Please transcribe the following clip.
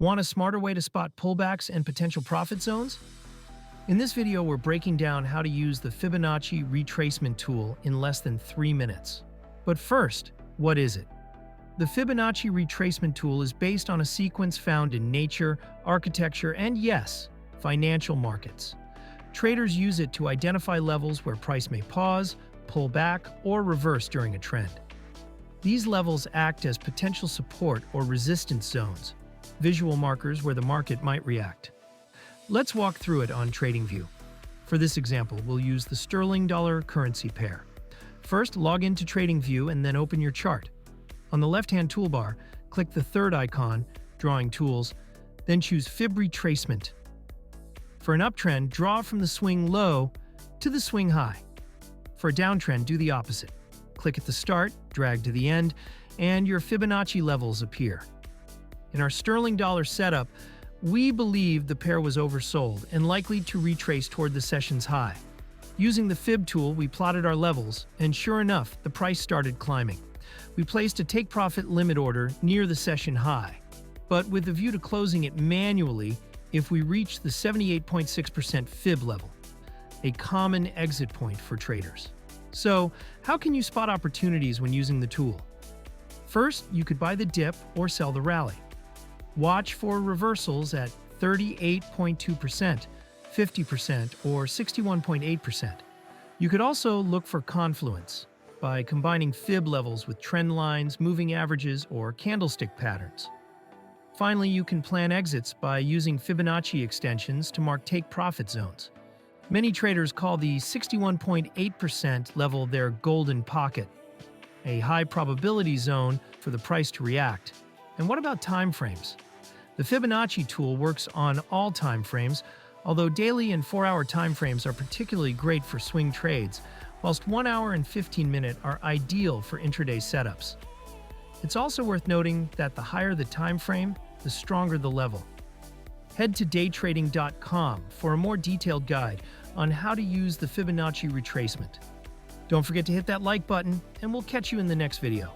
Want a smarter way to spot pullbacks and potential profit zones? In this video, we're breaking down how to use the Fibonacci Retracement tool in less than 3 minutes. But first, what is it? The Fibonacci Retracement tool is based on a sequence found in nature, architecture, and yes, financial markets. Traders use it to identify levels where price may pause, pull back, or reverse during a trend. These levels act as potential support or resistance zones, visual markers where the market might react. Let's walk through it on TradingView. For this example, we'll use the sterling dollar currency pair. First, log into TradingView and then open your chart. On the left-hand toolbar, click the third icon, Drawing Tools, then choose Fib Retracement. For an uptrend, draw from the swing low to the swing high. For a downtrend, do the opposite. Click at the start, drag to the end, and your Fibonacci levels appear. In our sterling dollar setup, we believe the pair was oversold and likely to retrace toward the session's high. Using the Fib tool, we plotted our levels, and sure enough, the price started climbing. We placed a take-profit limit order near the session high, but with a view to closing it manually if we reach the 78.6% Fib level, a common exit point for traders. So, how can you spot opportunities when using the tool? First, you could buy the dip or sell the rally. Watch for reversals at 38.2%, 50%, or 61.8%. You could also look for confluence by combining Fib levels with trend lines, moving averages, or candlestick patterns. Finally, you can plan exits by using Fibonacci extensions to mark take-profit zones. Many traders call the 61.8% level their golden pocket, a high probability zone for the price to react. And what about time frames? The Fibonacci tool works on all time frames, although daily and 4-hour time frames are particularly great for swing trades, whilst 1 hour and 15-minute are ideal for intraday setups. It's also worth noting that the higher the time frame, the stronger the level. Head to DayTrading.com for a more detailed guide on how to use the Fibonacci retracement. Don't forget to hit that like button, and we'll catch you in the next video.